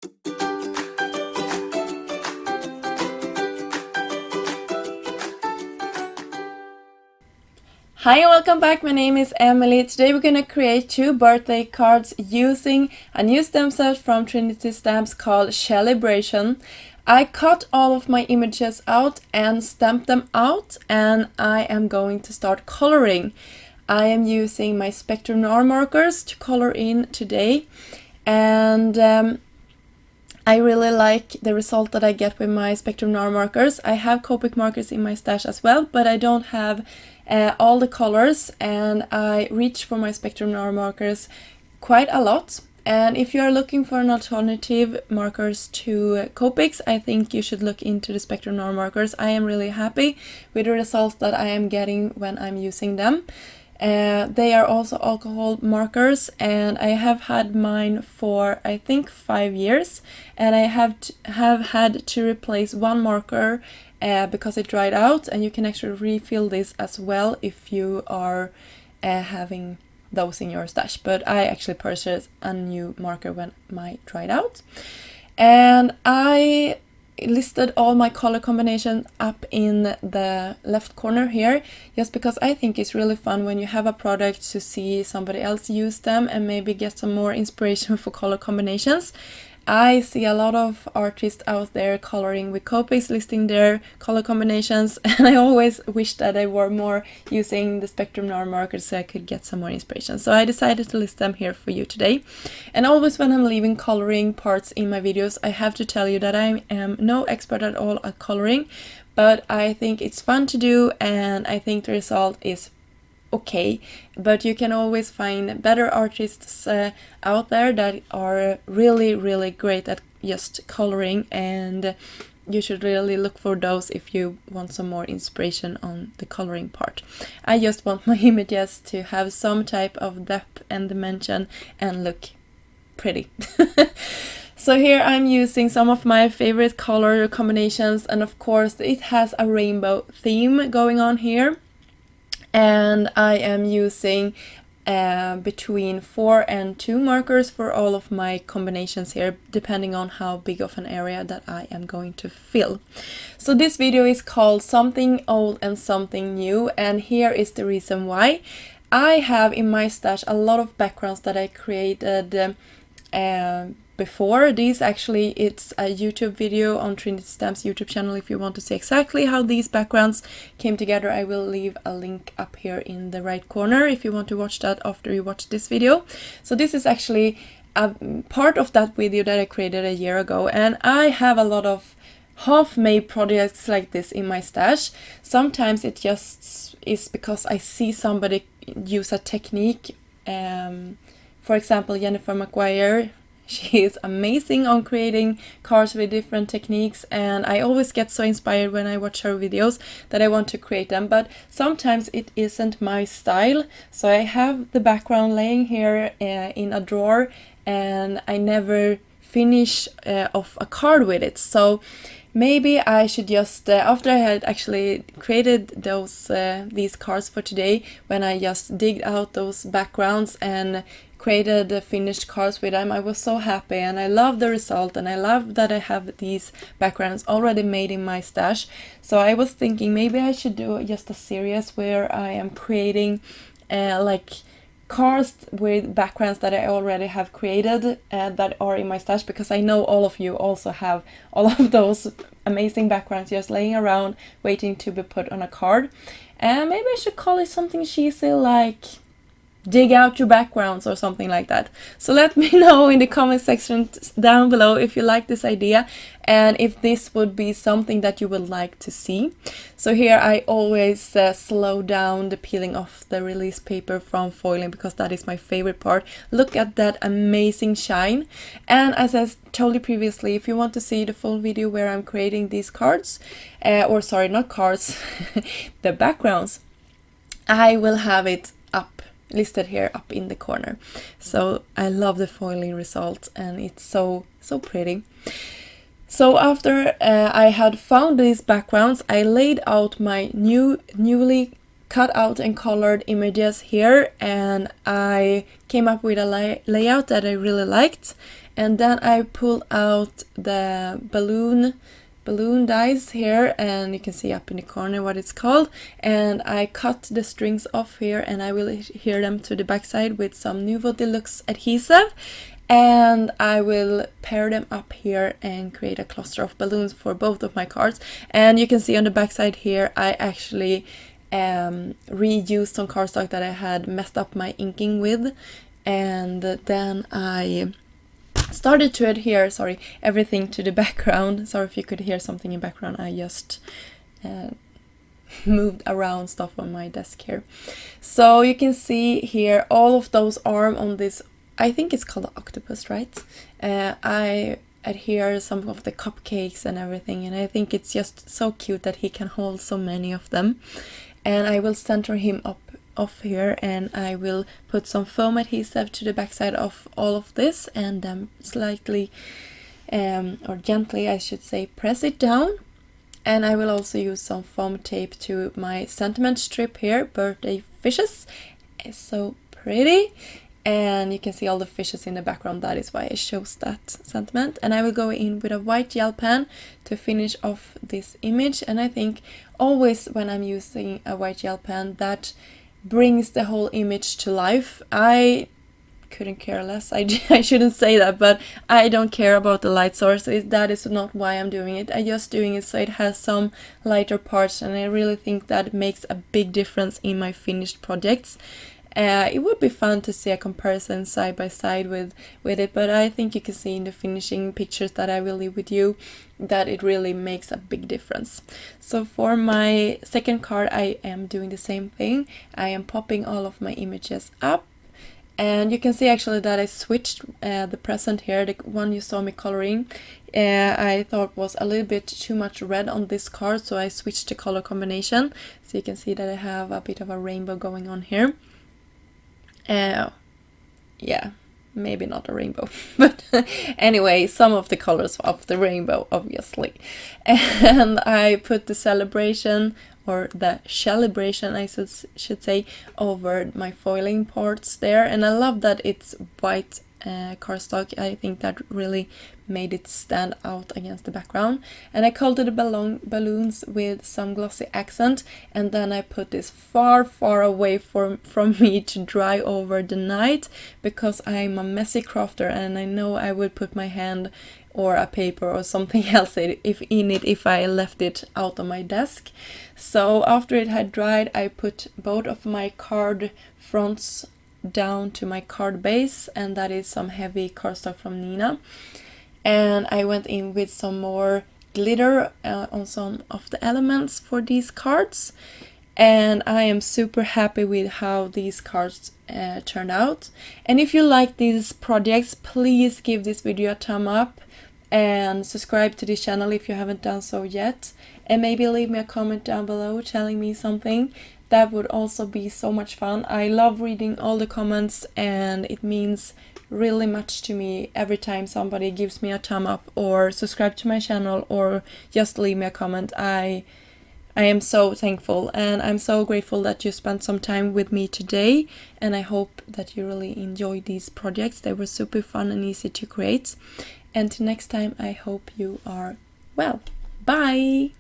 Hi and welcome back, my name is Emily. Today we're going to create 2 birthday cards using a new stamp set from Trinity Stamps called Celebration. I cut all of my images out and stamped them out, and I am going to start coloring. I am using my Spectrum Noir markers to color in today, and I really like the result that I get with my Spectrum Noir markers. I have Copic markers in my stash as well, but I don't have all the colors, and I reach for my Spectrum Noir markers quite a lot. And if you are looking for an alternative markers to Copics, I think you should look into the Spectrum Noir markers. I am really happy with the results that I am getting when I'm using them. They are also alcohol markers, and I have had mine for I think 5 years, and I have had to replace one marker because it dried out, and you can actually refill this as well if you are having those in your stash. But I actually purchased a new marker when mine dried out, and I listed all my color combinations up in the left corner here, just because I think it's really fun when you have a product to see somebody else use them and maybe get some more inspiration for color combinations. I see a lot of artists out there coloring with Copics, listing their color combinations, and I always wish that I were more using the Spectrum Noir markers so I could get some more inspiration. So I decided to list them here for you today. And always when I'm leaving coloring parts in my videos, I have to tell you that I am no expert at all at coloring, but I think it's fun to do, and I think the result is okay. But you can always find better artists out there that are really great at just coloring, and you should really look for those if you want some more inspiration on the coloring part. I just want my images to have some type of depth and dimension and look pretty. So here I'm using some of my favorite color combinations, and of course it has a rainbow theme going on here. And I am using between 4 and 2 markers for all of my combinations here, depending on how big of an area that I am going to fill. So this video is called Something Old and Something New, and here is the reason why. I have in my stash a lot of backgrounds that I created before. These actually, it's a YouTube video on Trinity Stamps YouTube channel. If you want to see exactly how these backgrounds came together, I will leave a link up here in the right corner if you want to watch that after you watch this video. So this is actually a part of that video that I created a year ago, and I have a lot of half-made projects like this in my stash. Sometimes it just is because I see somebody use a technique. For example, Jennifer McGuire, she is amazing on creating cards with different techniques, and I always get so inspired when I watch her videos that I want to create them, but sometimes it isn't my style. So I have the background laying here in a drawer, and I never finish off a card with it. So maybe I should just, after I had actually created these cards for today, when I just digged out those backgrounds and created the finished cards with them, I was so happy, and I love the result, and I love that I have these backgrounds already made in my stash. So I was thinking maybe I should do just a series where I am creating like cards with backgrounds that I already have created that are in my stash, because I know all of you also have all of those amazing backgrounds just laying around waiting to be put on a card. And maybe I should call it something cheesy like dig out your backgrounds or something like that. So let me know in the comment section down below if you like this idea and if this would be something that you would like to see. So here I always slow down the peeling off the release paper from foiling, because that is my favorite part. Look at that amazing shine. And as I told you previously, if you want to see the full video where I'm creating these cards, or sorry, not cards, the backgrounds, I will have it up listed here up in the corner. So I love the foiling result, and it's so pretty. So after I had found these backgrounds, I laid out my newly cut out and colored images here, and I came up with a layout that I really liked. And then I pull out the balloon dies here, and you can see up in the corner what it's called, and I cut the strings off here, and I will adhere them to the backside with some Nuvo Deluxe adhesive, and I will pair them up here and create a cluster of balloons for both of my cards. And you can see on the backside here I actually reused some cardstock that I had messed up my inking with, and then I started to adhere everything to the background. Sorry if you could hear something in background, I just moved around stuff on my desk here. So you can see here all of those arms on this, I think it's called an octopus, right? I adhere some of the cupcakes and everything, and I think it's just so cute that he can hold so many of them. And I will center him up off here, and I will put some foam adhesive to the backside of all of this, and then slightly or gently I should say press it down. And I will also use some foam tape to my sentiment strip here, birthday fishes. It's so pretty, and you can see all the fishes in the background. That is why I chose that sentiment. And I will go in with a white gel pen to finish off this image, and I think always when I'm using a white gel pen, that brings the whole image to life. I couldn't care less. I shouldn't say that, but I don't care about the light source. That is not why I'm doing it. I'm just doing it so it has some lighter parts, and I really think that makes a big difference in my finished projects. It would be fun to see a comparison side by side with it, but I think you can see in the finishing pictures that I will leave with you that it really makes a big difference. So for my second card I am doing the same thing. I am popping all of my images up, and you can see actually that I switched the present here, the one you saw me coloring. I thought was a little bit too much red on this card, so I switched the color combination. So you can see that I have a bit of a rainbow going on here. Yeah, maybe not a rainbow, but anyway, some of the colors of the rainbow, obviously. And I put the celebration, or the celebration I should say, over my foiling parts there. And I love that it's white cardstock. I think that really made it stand out against the background. And I colored the balloons with some glossy accent, and then I put this far away from me to dry over the night, because I'm a messy crafter and I know I would put my hand or a paper or something else if I left it out on my desk. So after it had dried, I put both of my card fronts down to my card base, and that is some heavy cardstock from Nina. And I went in with some more glitter on some of the elements for these cards, and I am super happy with how these cards turned out. And if you like these projects, please give this video a thumb up and subscribe to this channel if you haven't done so yet, and maybe leave me a comment down below telling me something. That would also be so much fun. I love reading all the comments, and it means really much to me every time somebody gives me a thumb up or subscribe to my channel or just leave me a comment. I am so thankful, and I'm so grateful that you spent some time with me today, and I hope that you really enjoyed these projects. They were super fun and easy to create. And till next time, I hope you are well. Bye!